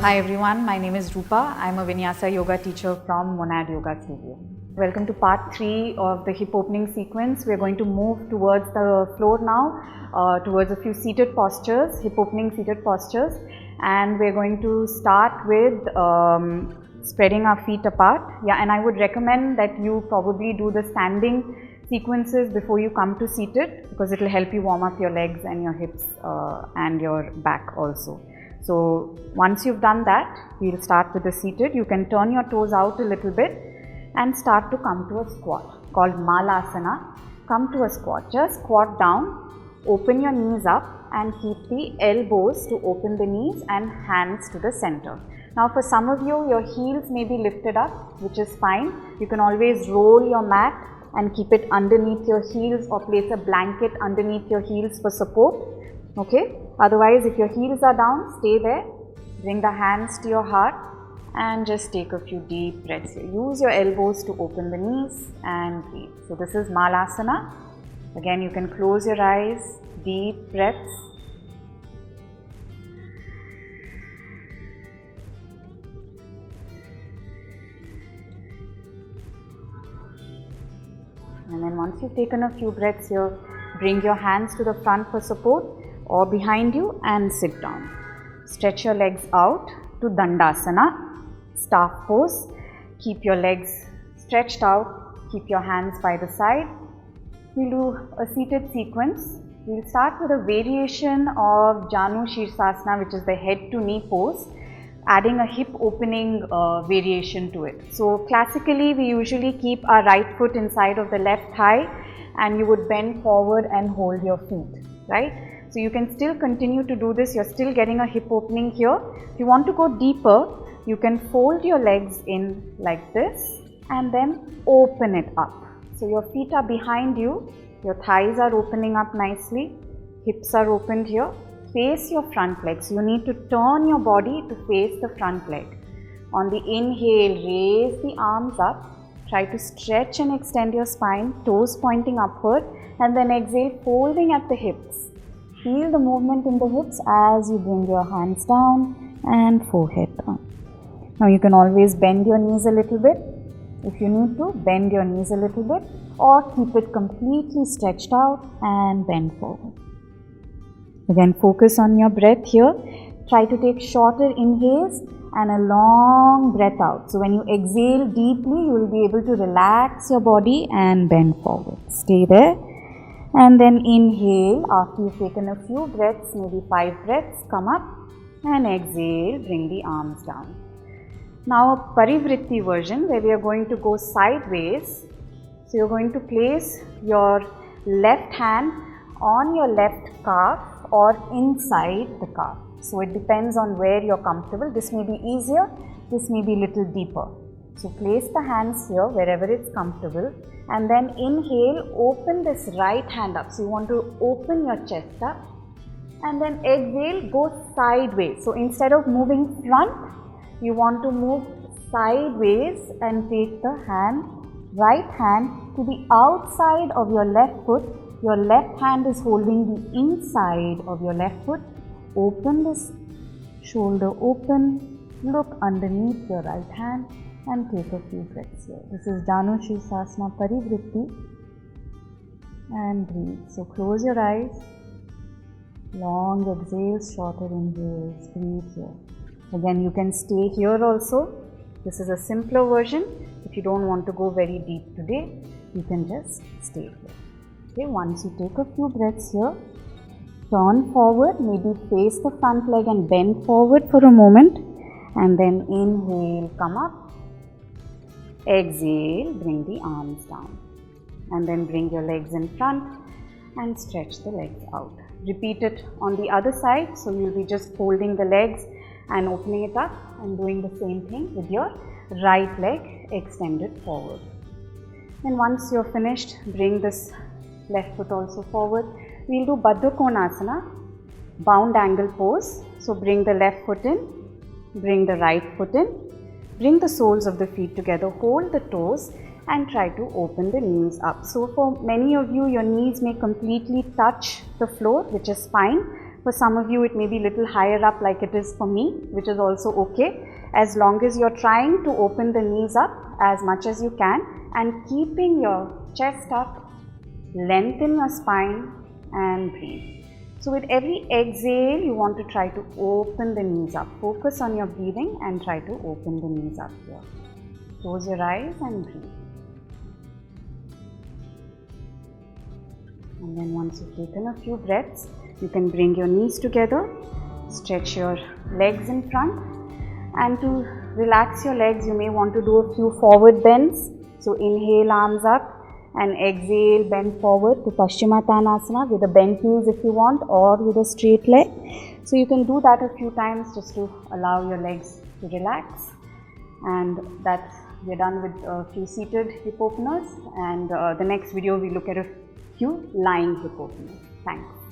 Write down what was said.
Hi everyone, my name is Roopa. I'm a Vinyasa yoga teacher from Monad Yoga Studio. Welcome to part 3 of the hip opening sequence. We're going to move towards the floor now, towards a few seated postures, hip opening seated postures. And we're going to start with spreading our feet apart. Yeah, and I would recommend that you probably do the standing sequences before you come to seated, because it will help you warm up your legs and your hips and your back also. So once you've done that, we'll start with the seated. You can turn your toes out a little bit and start to come to a squat called Malasana. Come to a squat, just squat down, open your knees up and keep the elbows to open the knees and hands to the center. Now for some of you, your heels may be lifted up, which is fine. You can always roll your mat and keep it underneath your heels or place a blanket underneath your heels for support. Okay? Otherwise, if your heels are down, stay there. Bring the hands to your heart and just take a few deep breaths here. Use your elbows to open the knees and breathe. So this is Malasana. Again, you can close your eyes, deep breaths. And then once you've taken a few breaths here, bring your hands to the front for support or behind you and sit down. Stretch your legs out to Dandasana, staff pose. Keep your legs stretched out, keep your hands by the side. We'll do a seated sequence. We'll start with a variation of Janu SIRSASANA, which is the head to knee pose, adding a hip opening variation to it. So classically, we usually keep our right foot inside of the left thigh and you would bend forward and hold your feet, right? So you can still continue to do this. You're still getting a hip opening here. If you want to go deeper, you can fold your legs in like this and then open it up. So your feet are behind you, your thighs are opening up nicely, hips are opened here. Face your front leg. So you need to turn your body to face the front leg. On the inhale, raise the arms up. Try to stretch and extend your spine, toes pointing upward, and then exhale, folding at the hips. Feel the movement in the hips as you bring your hands down and forehead down. Now you can always bend your knees a little bit. If you need to, bend your knees a little bit or keep it completely stretched out and bend forward. Again, focus on your breath here. Try to take shorter inhales and a long breath out. So when you exhale deeply, you will be able to relax your body and bend forward. Stay there. And then inhale after you've taken a few breaths, maybe 5 breaths, come up and exhale, bring the arms down. Now a PARIVRTTA version where we are going to go sideways. So you're going to place your left hand on your left calf or inside the calf. So it depends on where you're comfortable. This may be easier, this may be a little deeper. So place the hands here wherever it's comfortable and then inhale, open this right hand up. So you want to open your chest up and then exhale, go sideways. So instead of moving front, you want to move sideways and take the right hand to the outside of your left foot. Your left hand is holding the inside of your left foot. Open this shoulder open, look underneath your right hand and take a few breaths here. This is Janu SIRSASANA PARIVRTTA and breathe. So close your eyes, long exhales, shorter inhales, breathe here. Again, you can stay here also. This is a simpler version. If you don't want to go very deep today, you can just stay here. Okay, once you take a few breaths here, turn forward, maybe face the front leg and bend forward for a moment and then inhale, come up, exhale, bring the arms down and then bring your legs in front and stretch the legs out. Repeat it on the other side, so you'll be just folding the legs and opening it up and doing the same thing with your right leg extended forward. And once you're finished, bring this left foot also forward. We'll do Baddha Konasana, bound angle pose. So bring the left foot in, bring the right foot in, bring the soles of the feet together, hold the toes and try to open the knees up. So for many of you, your knees may completely touch the floor, which is fine. For some of you, it may be little higher up like it is for me, which is also okay. As long as you're trying to open the knees up as much as you can and keeping your chest up, lengthen your spine and breathe. So with every exhale, you want to try to open the knees up. Focus on your breathing and try to open the knees up here. Close your eyes and breathe. And then once you've taken a few breaths, you can bring your knees together, stretch your legs in front, and to relax your legs, you may want to do a few forward bends. So inhale, arms up, and exhale, bend forward to Paschimottanasana with a bent knees if you want, or with a straight leg. So you can do that a few times just to allow your legs to relax. And we're done with a few seated hip openers, and the next video we look at a few lying hip openers. Thanks.